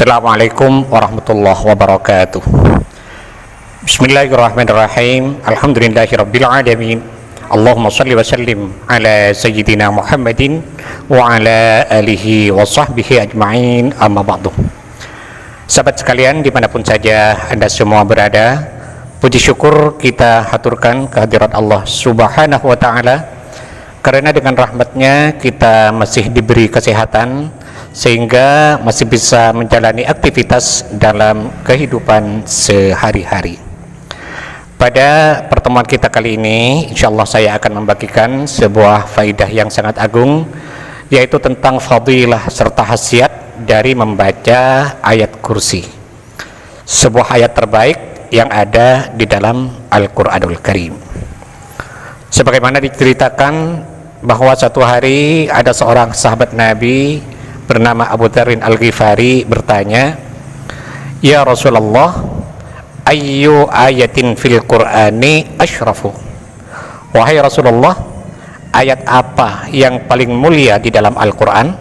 Assalamualaikum warahmatullahi wabarakatuh. Bismillahirrahmanirrahim. Alhamdulillahirabbil alamin. Allahumma shalli wa sallim ala sayyidina Muhammadin wa ala alihi wa sahbihi ajma'in, amma ba'du. Sahabat sekalian dimanapun saja Anda semua berada, puji syukur kita haturkan kehadirat Allah subhanahu wa ta'ala, karena dengan rahmatnya kita masih diberi kesehatan sehingga masih bisa menjalani aktivitas dalam kehidupan sehari-hari. Pada pertemuan kita kali ini, insyaallah saya akan membagikan sebuah faidah yang sangat agung, yaitu tentang fadilah serta khasiat dari membaca ayat kursi, sebuah ayat terbaik yang ada di dalam Al-Quranul Karim. Sebagaimana diceritakan bahwa suatu hari ada seorang sahabat Nabi bernama Abu Dzar Al-Ghifari bertanya, "Ya Rasulullah, ayyu ayatin fil Qur'ani asyrafu?" Wahai Rasulullah, ayat apa yang paling mulia di dalam Al-Quran?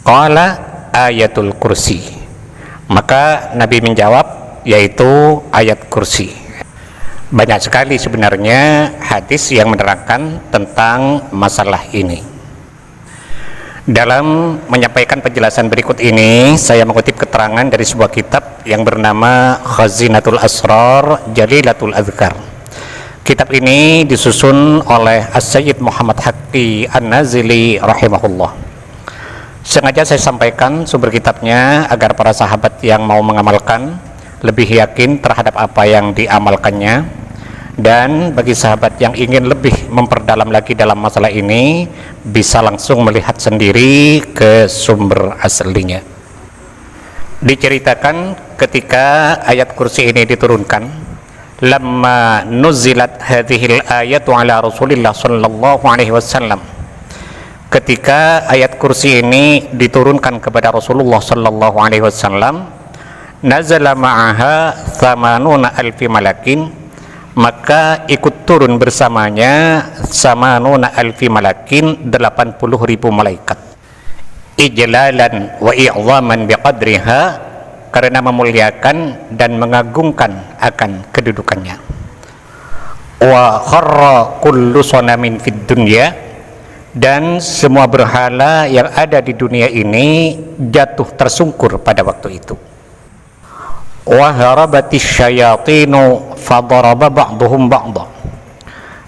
Qala ayatul kursi. Maka Nabi menjawab, yaitu ayat kursi. Banyak sekali sebenarnya hadis yang menerangkan tentang masalah ini. Dalam menyampaikan penjelasan berikut ini, saya mengutip keterangan dari sebuah kitab yang bernama Khazinatul Asrar Jalilatul Adhkar. Kitab ini disusun oleh As-Sayyid Muhammad Haqqi An-Nazili rahimahullah. Sengaja saya sampaikan sumber kitabnya agar para sahabat yang mau mengamalkan lebih yakin terhadap apa yang diamalkannya, dan bagi sahabat yang ingin lebih memperdalam lagi dalam masalah ini bisa langsung melihat sendiri ke sumber aslinya. Diceritakan ketika ayat kursi ini diturunkan, lamma nuzilat hadhil ayatu ala Rasulillah sallallahu alaihi wasallam, ketika ayat kursi ini diturunkan kepada Rasulullah sallallahu alaihi wasallam, nazala ma'aha thamanuna alfi malakin, maka ikut turun bersamanya samanuna alfi malakin, 80.000 malaikat, ijlalan wa i'zaman biqadriha, karena memuliakan dan mengagungkan akan kedudukannya. Wa kharra kullu sanamin fid dunya, dan semua berhala yang ada di dunia ini jatuh tersungkur pada waktu itu. Wa harabatis syayatinu fadaraba ba'duhum ba'da,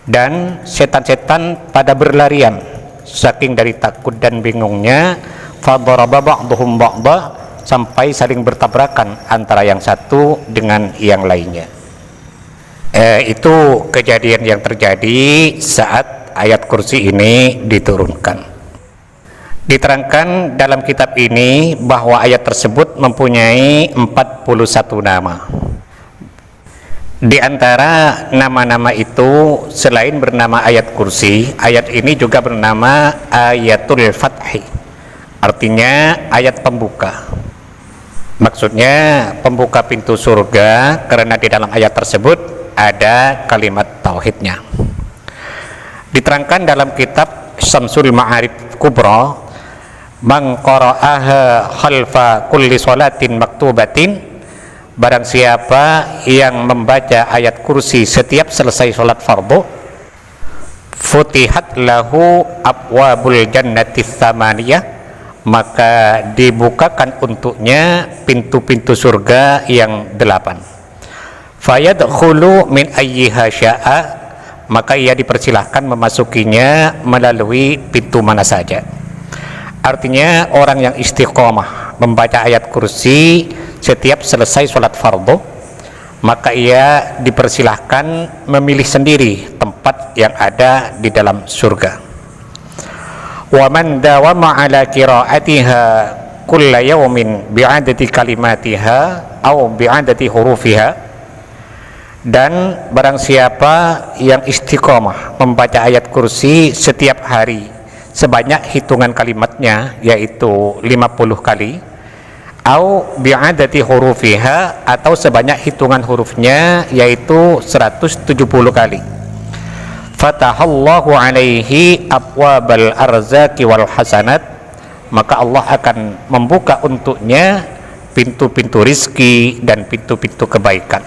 dan setan-setan pada berlarian saking dari takut dan bingungnya, fadaraba ba'duhum ba'da, sampai saling bertabrakan antara yang satu dengan yang lainnya. Itu kejadian yang terjadi saat ayat kursi ini diturunkan. Diterangkan dalam kitab ini bahwa ayat tersebut mempunyai 41 nama. Di antara nama-nama itu, selain bernama ayat kursi, ayat ini juga bernama ayatul fathi, artinya ayat pembuka. Maksudnya pembuka pintu surga, karena di dalam ayat tersebut ada kalimat tauhidnya. Diterangkan dalam kitab Syamsul Ma'arif Kubra, man qara'aha khalfa kulli sholatin maktubatin, barang siapa yang membaca ayat kursi setiap selesai sholat fardu, futihat lahu abwabul jannati tsamaniyah, maka dibukakan untuknya pintu-pintu surga yang 8. Fayadkhulu min ayyiha sya'a, maka ia dipersilahkan memasukinya melalui pintu mana saja. Artinya orang yang istiqomah membaca ayat kursi setiap selesai sholat fardu, maka ia dipersilahkan memilih sendiri tempat yang ada di dalam surga. Wa man dawama ala qiraatiha kulla yawmin bi'adati kalimatiha aw bi'adati hurufiha, dan barang siapa yang istiqomah membaca ayat kursi setiap hari sebanyak hitungan kalimatnya, yaitu 50 kali, au bi'adati hurufiha, atau sebanyak hitungan hurufnya, yaitu 170 kali, fatahallahu alaihi abwabal arzaki wal hasanat, maka Allah akan membuka untuknya pintu-pintu rizki dan pintu-pintu kebaikan.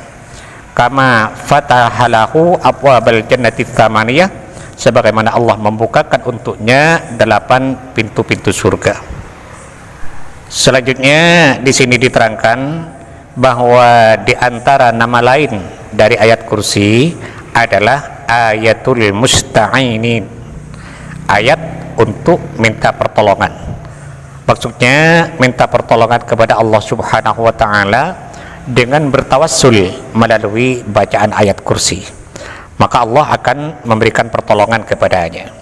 Kama fatahalahu abwabal jannati tsamaniyah, sebagaimana Allah membukakan untuknya 8 pintu-pintu surga. Selanjutnya di sini diterangkan bahwa di antara nama lain dari ayat kursi adalah ayatul musta'inin, ayat untuk minta pertolongan. Maksudnya minta pertolongan kepada Allah Subhanahu wa taala dengan bertawassul melalui bacaan ayat kursi, maka Allah akan memberikan pertolongan kepadanya.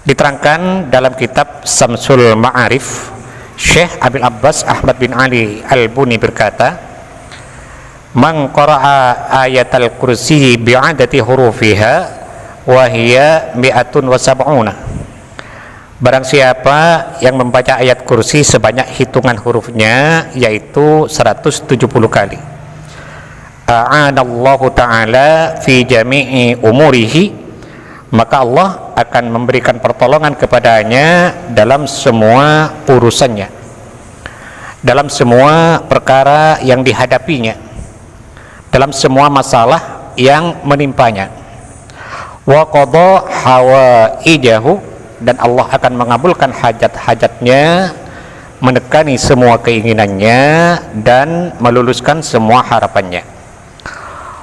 Diterangkan dalam kitab Samsul Ma'arif, Syekh Abil Abbas Ahmad bin Ali Al-Buni berkata, "Man qara'a ayatal kursi bi'adati hurufiha wa hiya 170." Barang siapa yang membaca ayat kursi sebanyak hitungan hurufnya, yaitu 170 kali, a'anallahu ta'ala fi jami'i umurihi, maka Allah akan memberikan pertolongan kepadanya dalam semua urusannya, dalam semua perkara yang dihadapinya, dalam semua masalah yang menimpanya. Wa qada hawaijahu, dan Allah akan mengabulkan hajat-hajatnya, menekani semua keinginannya, dan meluluskan semua harapannya.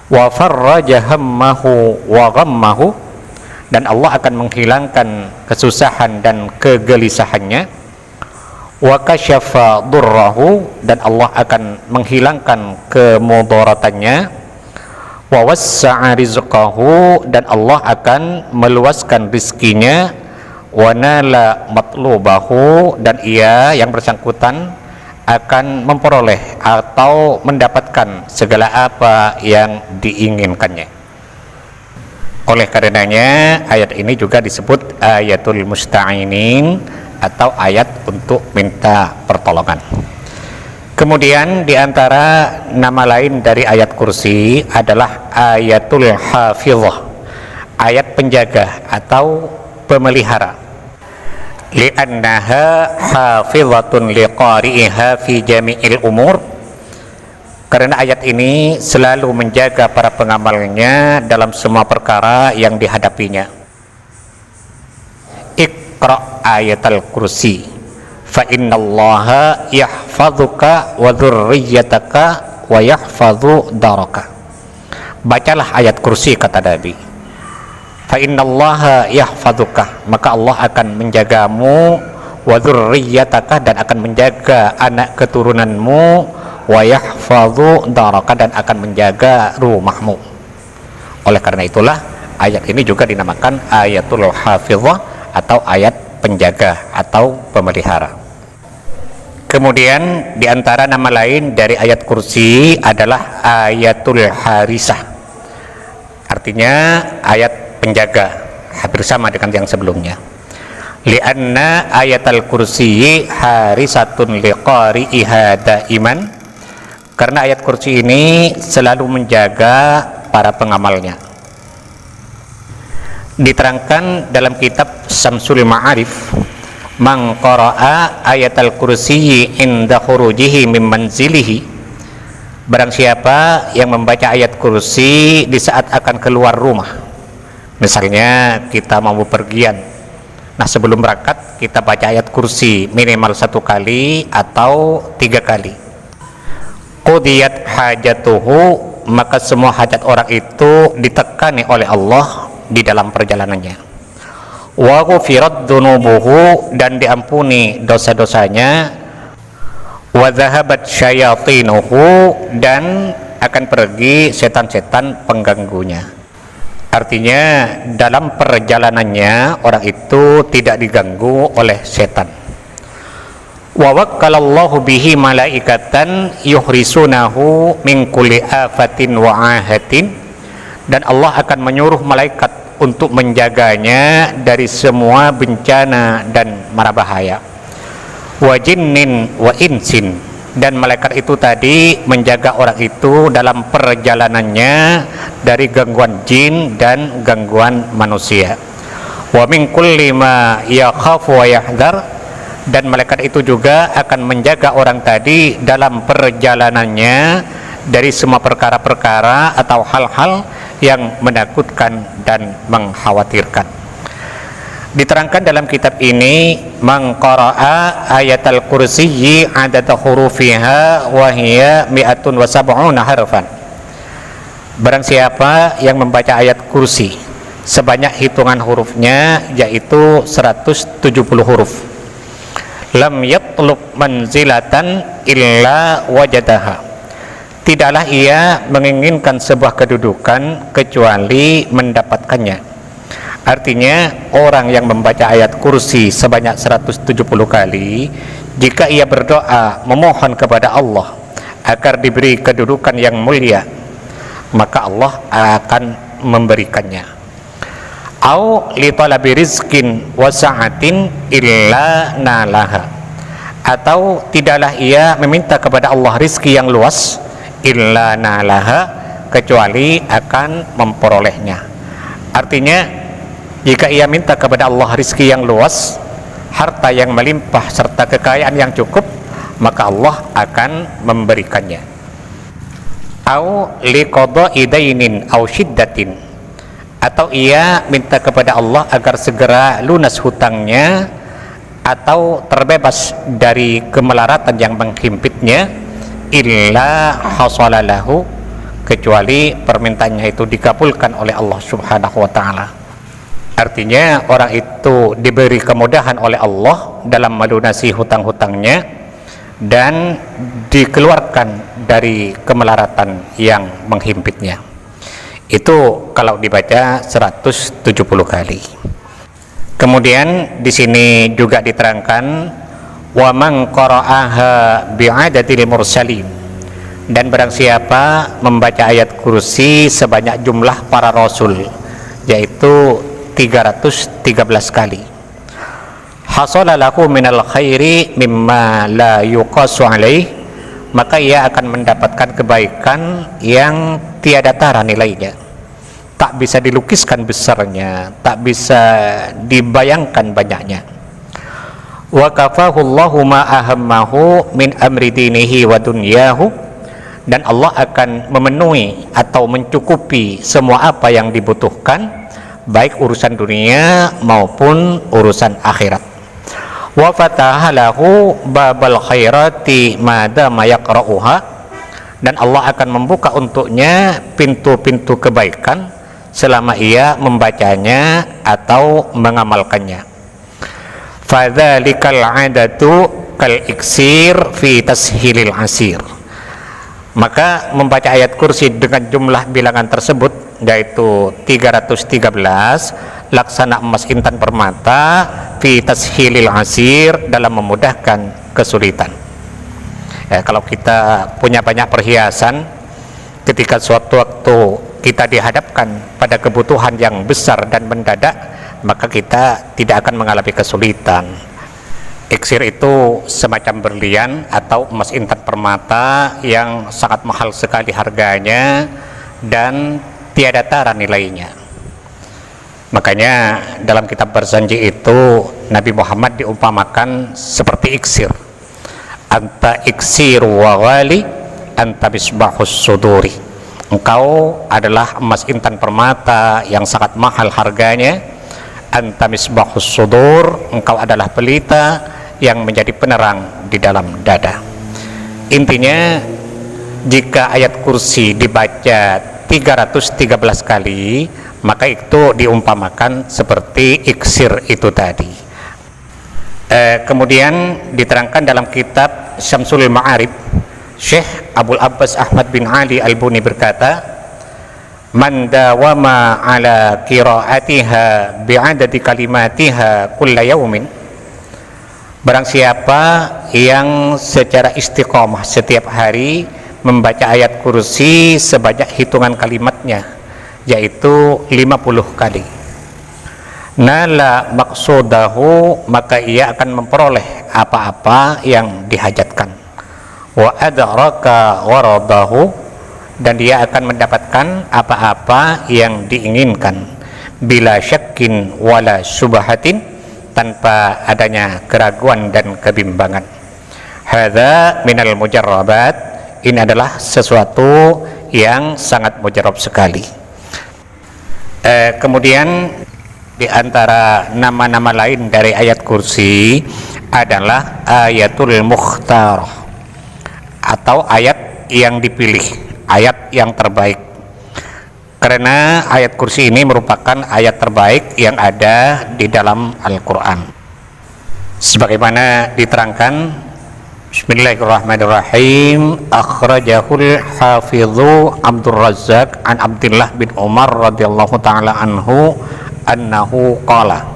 Wa farraja hammahu wa ghammahu, dan Allah akan menghilangkan kesusahan dan kegelisahannya. Wa kasyafa durrahu, dan Allah akan menghilangkan kemudaratannya. Wa wassa'a rizqahu, dan Allah akan meluaskan rizkinya. Wa nala matlubahu, dan ia yang bersangkutan akan memperoleh atau mendapatkan segala apa yang diinginkannya. Oleh karenanya ayat ini juga disebut ayatul musta'inin, atau ayat untuk minta pertolongan. Kemudian diantara nama lain dari ayat kursi adalah ayatul hafizah, ayat penjaga atau pemelihara. Li'annaha hafizatun liqari'iha fi jami'il umur, karena ayat ini selalu menjaga para pengamalnya dalam semua perkara yang dihadapinya. Iqra ayatal kursi fa innallaha yahfazuka wa dzurriyyataka wa yahfazu daraka. Bacalah ayat kursi, kata Nabi. Fa innallaha yahfazuka, maka Allah akan menjagamu, wa dzurriyyataka, dan akan menjaga anak keturunanmu, wa yahfazu daraka, dan akan menjaga rumahmu. Oleh karena itulah ayat ini juga dinamakan ayatul hafizah, atau ayat penjaga atau pemelihara. Kemudian diantara nama lain dari ayat kursi adalah ayatul harisah, artinya ayat penjaga, hampir sama dengan yang sebelumnya. Lianna ayatal kursi harisatun liqari'iha daiman, karena ayat kursi ini selalu menjaga para pengamalnya. Diterangkan dalam kitab Samsul Ma'arif, man qara'a ayatal kursi inda khurujihi min manzilihi, barang siapa yang membaca ayat kursi di saat akan keluar rumah. Misalnya kita mau bepergian, nah sebelum berangkat kita baca ayat kursi minimal 1 kali atau 3 kali. Qudiyat hajatuhu, maka semua hajat orang itu ditekani oleh Allah di dalam perjalanannya. Wa ghufirat dzunubuhu, dan diampuni dosa-dosanya. Wa dhahabat syayatinuhu, dan akan pergi setan-setan pengganggunya. Artinya dalam perjalanannya orang itu tidak diganggu oleh setan. Wa wakkalallahu bihi malaikatan yuhrisunahu min kulli afatin wa ahatin, dan Allah akan menyuruh malaikat untuk menjaganya dari semua bencana dan mara bahaya. Wa jinnin wa insin, dan malaikat itu tadi menjaga orang itu dalam perjalanannya dari gangguan jin dan gangguan manusia. Wa min kulli ma yakhafu wa yahdhar, dan malaikat itu juga akan menjaga orang tadi dalam perjalanannya dari semua perkara-perkara atau hal-hal yang menakutkan dan mengkhawatirkan. Diterangkan dalam kitab ini, man qara'a ayatal kursiyyi adada hurufiha wa hiya 170 harfan. Barang siapa yang membaca ayat kursi sebanyak hitungan hurufnya, yaitu 170 huruf, lam yatlub manzilatan illa wajadaha, tidaklah ia menginginkan sebuah kedudukan kecuali mendapatkannya. Artinya, orang yang membaca ayat kursi sebanyak 170 kali, jika ia berdoa memohon kepada Allah agar diberi kedudukan yang mulia, maka Allah akan memberikannya. Au li talabi rizkin wa sa'atin illa nalaha, atau tidaklah ia meminta kepada Allah rizki yang luas, illa nalaha, kecuali akan memperolehnya. Artinya, jika ia minta kepada Allah rizki yang luas, harta yang melimpah serta kekayaan yang cukup, maka Allah akan memberikannya. Au liqada'i dainin au syiddatin, atau ia minta kepada Allah agar segera lunas hutangnya atau terbebas dari kemelaratan yang menghimpitnya, illa hasalalahu, kecuali permintaannya itu dikabulkan oleh Allah Subhanahu wa ta'ala. Artinya, orang itu diberi kemudahan oleh Allah dalam melunasi hutang-hutangnya dan dikeluarkan dari kemelaratan yang menghimpitnya. Itu kalau dibaca 170 kali. Kemudian di sini juga diterangkan, wa man qara'aha bi'adatil mursalin, dan barang siapa membaca ayat kursi sebanyak jumlah para rasul, yaitu 313 kali, hasala lahu minal khairi mimma la yuqasu alaih, maka ia akan mendapatkan kebaikan yang tiada tara nilainya, tak bisa dilukiskan besarnya, tak bisa dibayangkan banyaknya. Wa kafahu Allahu ma ahammahu min amri dinihi wa dunyahu, dan Allah akan memenuhi atau mencukupi semua apa yang dibutuhkan, baik urusan dunia maupun urusan akhirat. Wa fataha lahu babal khairati madama yaqra'uha, dan Allah akan membuka untuknya pintu-pintu kebaikan selama ia membacanya atau mengamalkannya. Fadzalikal 'adatu kal iksir fi tashilil asir, maka membaca ayat kursi dengan jumlah bilangan tersebut, yaitu 313, laksana emas intan permata, fi tashilil asir, dalam memudahkan kesulitan. Kalau kita punya banyak perhiasan, ketika suatu waktu kita dihadapkan pada kebutuhan yang besar dan mendadak, maka kita tidak akan mengalami kesulitan. Iksir itu semacam berlian atau emas intan permata yang sangat mahal sekali harganya dan tiada tara nilainya. Makanya dalam kitab Barzanji itu Nabi Muhammad diumpamakan seperti iksir. Anta iksir wa ghali anta misbahus suduri, engkau adalah emas intan permata yang sangat mahal harganya. Anta misbahus sudur, engkau adalah pelita yang menjadi penerang di dalam dada. Intinya, jika ayat kursi dibaca 313 kali, maka itu diumpamakan seperti iksir itu tadi. Kemudian diterangkan dalam kitab Syamsul Ma'arif, Syekh Abdul Abbas Ahmad bin Ali Al-Buni berkata, man dawama ala qiraatiha bi'adadi kalimatiha kulla yaumin, barang siapa yang secara istiqomah setiap hari membaca ayat kursi sebanyak hitungan kalimatnya, yaitu 50 kali, nala maqsudahu, maka ia akan memperoleh apa-apa yang dihajatkan. Wa adraka waradahu, dan dia akan mendapatkan apa-apa yang diinginkan. Bila syakkin wala subhatin, tanpa adanya keraguan dan kebimbangan. Hadza minal mujarrabat, ini adalah sesuatu yang sangat mujarrab sekali. Kemudian di antara nama-nama lain dari ayat kursi adalah ayatul mukhtar, atau ayat yang dipilih, ayat yang terbaik. Karena ayat kursi ini merupakan ayat terbaik yang ada di dalam Al-Quran. Sebagaimana diterangkan, Bismillahirrahmanirrahim, akhrajahul hafidhu Abdul Razzaq an Abdullah bin Umar radhiyallahu ta'ala anhu annahu qala.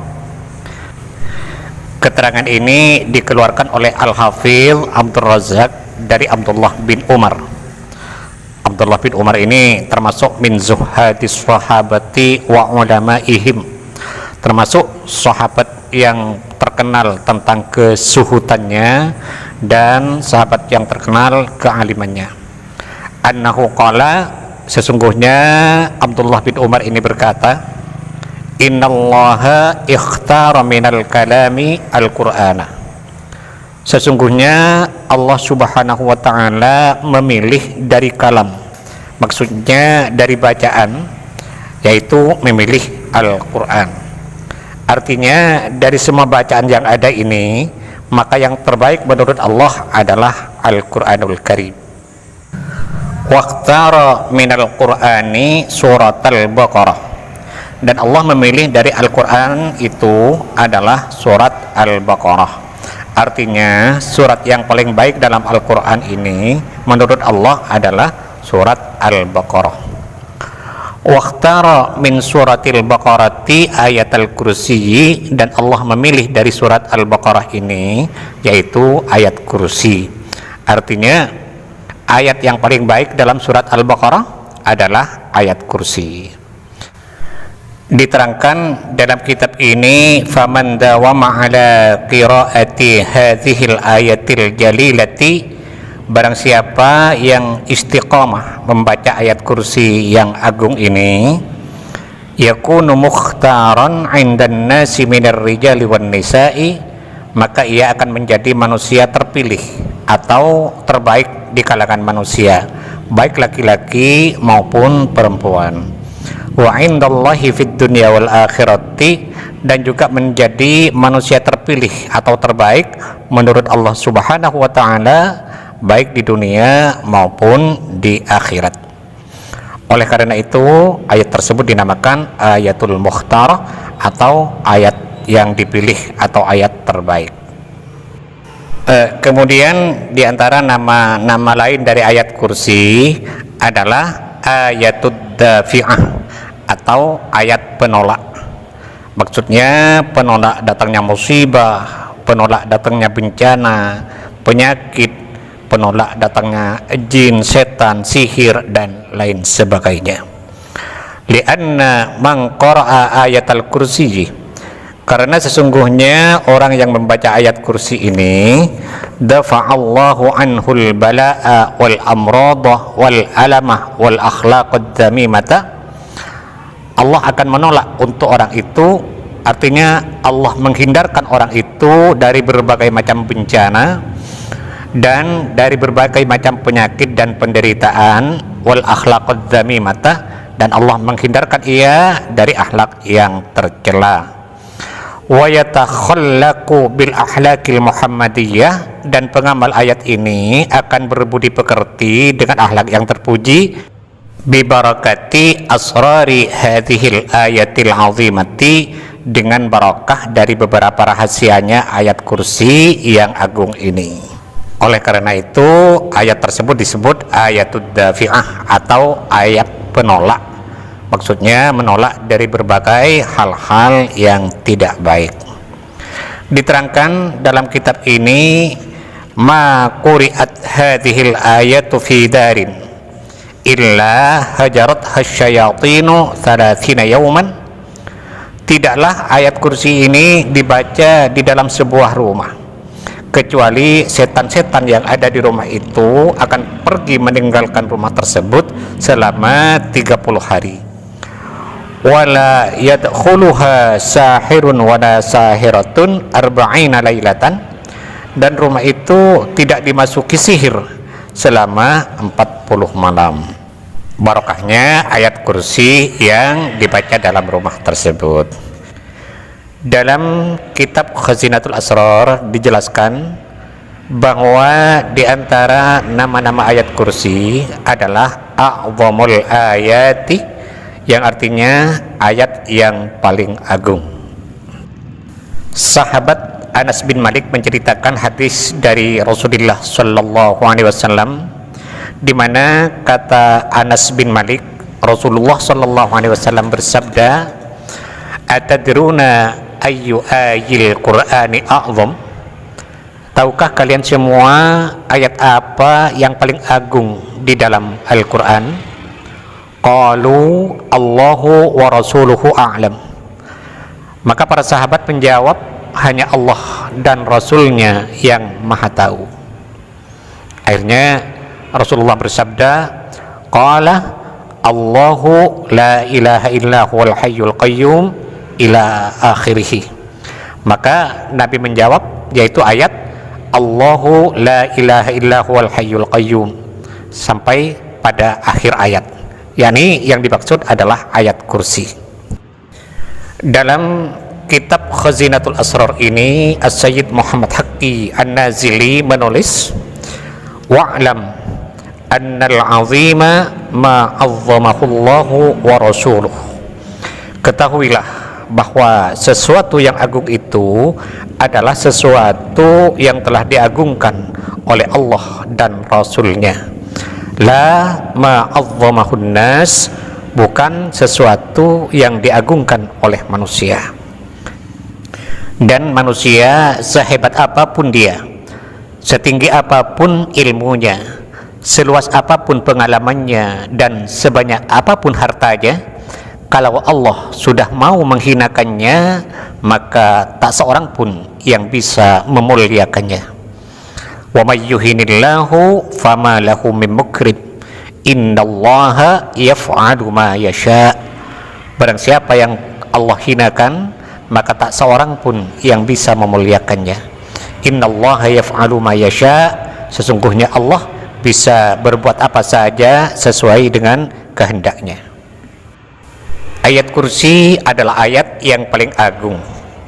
Keterangan ini dikeluarkan oleh Al-Hafidh Abdul Razzaq dari Abdullah bin Umar. Abdullah bin Umar ini termasuk min zuhadis sahabati wa ulamaihim, termasuk sahabat yang terkenal tentang kesuhutannya dan sahabat yang terkenal kealimannya. Annahu qala, sesungguhnya Abdullah bin Umar ini berkata, innallaha ikhtara minal kalami al-Qur'ana, sesungguhnya Allah subhanahu wa ta'ala memilih dari kalam, maksudnya dari bacaan, yaitu memilih Al-Quran. Artinya dari semua bacaan yang ada ini, maka yang terbaik menurut Allah adalah Al-Quranul Karim. Waqtara minal Qur'ani surat Al-Baqarah, dan Allah memilih dari Al-Quran itu adalah surat Al-Baqarah. Artinya surat yang paling baik dalam Al-Quran ini menurut Allah adalah surat Al-Baqarah. Waqtara min suratil Baqarati ayat al-kursi, dan Allah memilih dari surat Al-Baqarah ini yaitu ayat kursi. Artinya ayat yang paling baik dalam surat Al-Baqarah adalah ayat kursi. Diterangkan dalam kitab ini, faman dawama ala qiraati hadhil ayatil jalilati, barang siapa yang istiqamah membaca ayat kursi yang agung ini, yakunu mukhtaran 'indan nasi minar rijali wan nisa'i, maka ia akan menjadi manusia terpilih atau terbaik di kalangan manusia, baik laki-laki maupun perempuan. Wa 'indallahi fid dunya wal akhirati, dan juga menjadi manusia terpilih atau terbaik menurut Allah Subhanahu wa ta'ala, baik di dunia maupun di akhirat. Oleh karena itu ayat tersebut dinamakan ayatul mukhtar, atau ayat yang dipilih atau ayat terbaik. Kemudian di antara nama-nama lain dari ayat kursi adalah ayatud dafi'ah, atau ayat penolak. Maksudnya penolak datangnya musibah, penolak datangnya bencana, penyakit, penolak datangnya jin, setan, sihir, dan lain sebagainya. Lianna man qara'a ayatal kursi, karena sesungguhnya orang yang membaca ayat kursi ini, dafa'allahu anhul bala'a wal amradah wal alamah wal akhlaqad dzamimata, Allah akan menolak untuk orang itu. Artinya Allah menghindarkan orang itu dari berbagai macam bencana dan dari berbagai macam penyakit dan penderitaan, wal akhlaqad dzamimata, dan Allah menghindarkan ia dari akhlak yang tercela. Wa yatakhallaqu bil akhlaqil muhammadiyah, dan pengamal ayat ini akan berbudi pekerti dengan akhlak yang terpuji, bi barakati asrari hadhil ayatil azimati, dengan barakah dari beberapa rahasianya ayat kursi yang agung ini. Oleh karena itu ayat tersebut disebut ayatud dafi'ah, atau ayat penolak. Maksudnya menolak dari berbagai hal-hal yang tidak baik. Diterangkan dalam kitab ini, ma quri'at hadhil ayatu fi darin illa hajarat hasyayatinu 30 yawman, tidaklah ayat kursi ini dibaca di dalam sebuah rumah, kecuali setan-setan yang ada di rumah itu akan pergi meninggalkan rumah tersebut selama 30 hari. wala yadkhuluha sahirun wala sahiratun arba'ina lailatan, dan rumah itu tidak dimasuki sihir selama 40 malam. Barokahnya ayat kursi yang dibaca dalam rumah tersebut. Dalam kitab Khazinatul Asrar dijelaskan bahwa di antara nama-nama ayat kursi adalah a'zamul ayati, yang artinya ayat yang paling agung. Sahabat Anas bin Malik menceritakan hadis dari Rasulullah sallallahu alaihi wasallam, di mana kata Anas bin Malik, Rasulullah sallallahu alaihi wasallam bersabda, "Atadruna ayyu ayil Qur'ani a'zam?" Tahukah kalian semua ayat apa yang paling agung di dalam Al-Quran? Qalu Allahu wa rasuluhu a'lam. Maka para sahabat menjawab, hanya Allah dan Rasulnya yang maha tahu. Akhirnya Rasulullah bersabda, qala Allahu la ilaha illa huwal hayyul qayyum ila akhirih. Maka Nabi menjawab, yaitu ayat Allahu la ilaha illa huwal hayyul qayyum sampai pada akhir ayat, yakni yang dimaksud adalah ayat kursi. Dalam kitab Khazinatul Asrar ini, As-Sayyid Muhammad Haqqi An-Nazili menulis, wa'lam annal azima ma'azzamahullahu wa rasuluh. Ketahuilah bahwa sesuatu yang agung itu adalah sesuatu yang telah diagungkan oleh Allah dan Rasulnya. La ma'azzamahun nas, bukan sesuatu yang diagungkan oleh manusia. Dan manusia sehebat apapun dia, setinggi apapun ilmunya, seluas apapun pengalamannya, dan sebanyak apapun hartanya, kalau Allah sudah mau menghinakannya, maka tak seorang pun yang bisa memuliakannya. Wa may yuhinillahu fama lahu min mukrim innallaha yaf'alu ma yasha. Barang siapa yang Allah hinakan, maka tak seorang pun yang bisa memuliakannya. Innallaha yaf'alu ma yasha, sesungguhnya Allah bisa berbuat apa saja sesuai dengan kehendaknya. Ayat kursi adalah ayat yang paling agung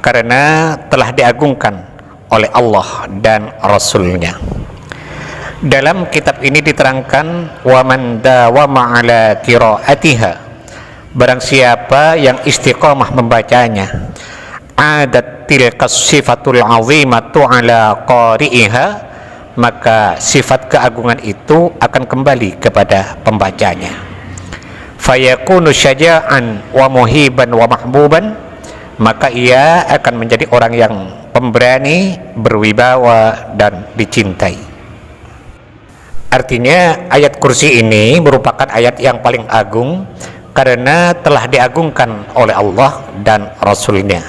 karena telah diagungkan oleh Allah dan Rasulnya. Dalam kitab ini diterangkan, wa man dawama ala qiraatiha, barang siapa yang istiqamah membacanya, adat tilkas sifatul azimatu ala qari'iha, maka sifat keagungan itu akan kembali kepada pembacanya. Fayakunu syaja'an wa muhiban wa mahbuban, maka ia akan menjadi orang yang pemberani, berwibawa, dan dicintai. Artinya ayat kursi ini merupakan ayat yang paling agung karena telah diagungkan oleh Allah dan Rasulnya.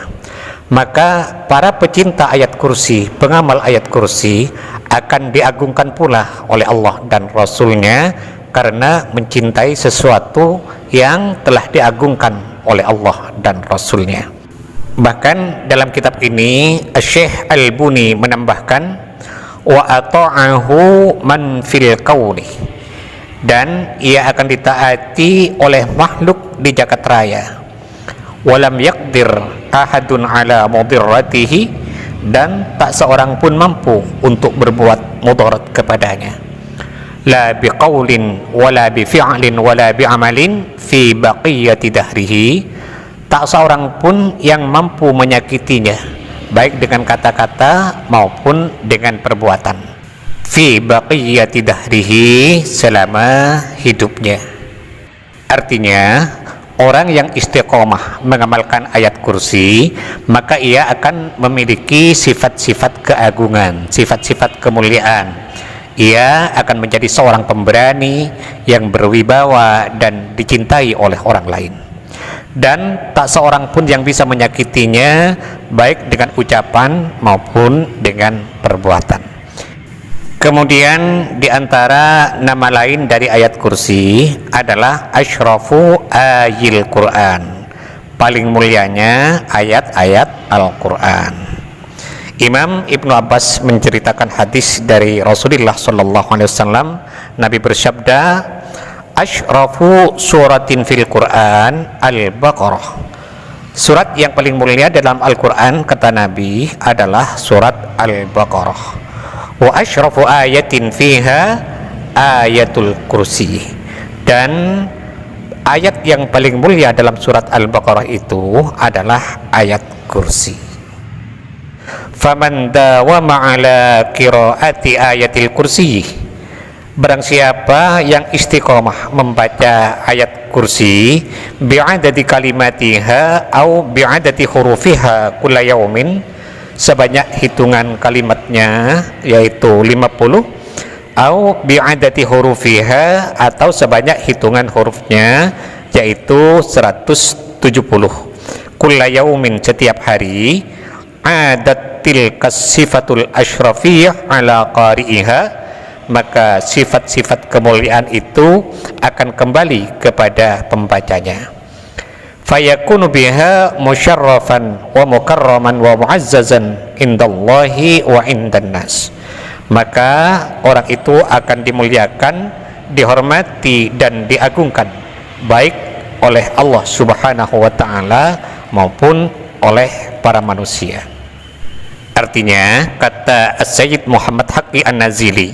Maka para pecinta ayat kursi, pengamal ayat kursi, akan diagungkan pula oleh Allah dan Rasulnya karena mencintai sesuatu yang telah diagungkan oleh Allah dan Rasulnya. Bahkan dalam kitab ini Syekh Al-Buni menambahkan, wa ata'ahu man fil qawli, dan ia akan ditaati oleh makhluk di jagat raya. Walam yaqdir ahadun ala mudirratihi, dan tak seorang pun mampu untuk berbuat mudarat kepadanya. La biqaulin wala bifi'lin wala bi'amalin fi baqiyati dahrihi, tak seorang pun yang mampu menyakitinya, baik dengan kata-kata maupun dengan perbuatan. Fi baqiyati dahrihi, selama hidupnya. Artinya orang yang istiqomah mengamalkan ayat kursi, maka ia akan memiliki sifat-sifat keagungan, sifat-sifat kemuliaan. Ia akan menjadi seorang pemberani yang berwibawa dan dicintai oleh orang lain. Dan tak seorang pun yang bisa menyakitinya, baik dengan ucapan maupun dengan perbuatan. Kemudian di antara nama lain dari ayat kursi adalah Asyrafu Ayil Quran, paling mulianya ayat-ayat Al-Quran. Imam Ibnu Abbas menceritakan hadis dari Rasulullah SAW. Nabi bersabda, "Asyrafu suratin fil Quran Al-Baqarah." Surat yang paling mulia dalam Al-Quran, kata Nabi, adalah surat Al-Baqarah. Wa asyrafu ayatin fiha ayatul kursi. Dan ayat yang paling mulia dalam surat Al-Baqarah itu adalah ayat kursi. Faman dawama ala qiraati ayatil kursi, barang siapa yang istiqomah membaca ayat kursi, bi'adati kalimatiha au bi'adati hurufiha kulla yaumin, sebanyak hitungan kalimatnya yaitu 50, au bi'adati hurufiha, atau sebanyak hitungan hurufnya yaitu 170, kulla yaumin, setiap hari, adat tilka sifatul asyrafiyah ala qari'iha, maka sifat-sifat kemuliaan itu akan kembali kepada pembacanya. Fayakunu biha musyarrafan wa mukarraman wa muazzazan indallahi wa indan nas, maka orang itu akan dimuliakan, dihormati dan diagungkan, baik oleh Allah Subhanahu wa ta'ala maupun oleh para manusia. Artinya, kata Sayyid Muhammad Haqqi An-Nazili,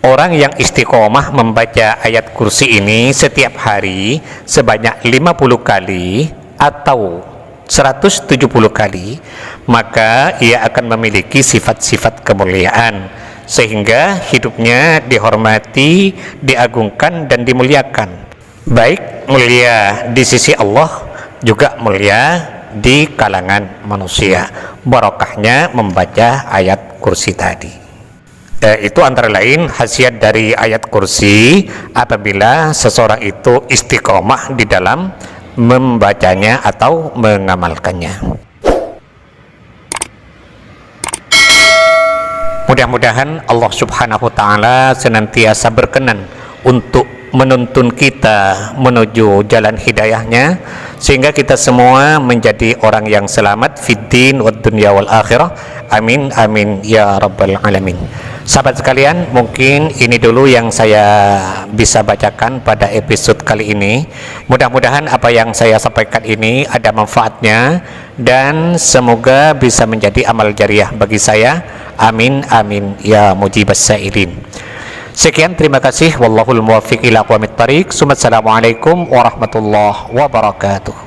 orang yang istiqomah membaca ayat kursi ini setiap hari sebanyak 50 kali atau 170 kali, maka ia akan memiliki sifat-sifat kemuliaan, sehingga hidupnya dihormati, diagungkan dan dimuliakan, baik mulia di sisi Allah, juga mulia di kalangan manusia, barokahnya membaca ayat kursi tadi. Itu antara lain khasiat dari ayat kursi apabila seseorang itu istiqomah di dalam membacanya atau mengamalkannya. Mudah-mudahan Allah Subhanahu wa ta'ala senantiasa berkenan untuk menuntun kita menuju jalan hidayahnya, sehingga kita semua menjadi orang yang selamat fid din wad dunya wal akhirah. Amin amin ya rabbal alamin. Sahabat sekalian, mungkin ini dulu yang saya bisa bacakan pada episode kali ini. Mudah-mudahan apa yang saya sampaikan ini ada manfaatnya dan semoga bisa menjadi amal jariah bagi saya. Amin amin ya mujibas sailin. Sekian, terima kasih. Wallahul muwaffiq ila aqwamit thariq. Assalamualaikum warahmatullahi wabarakatuh.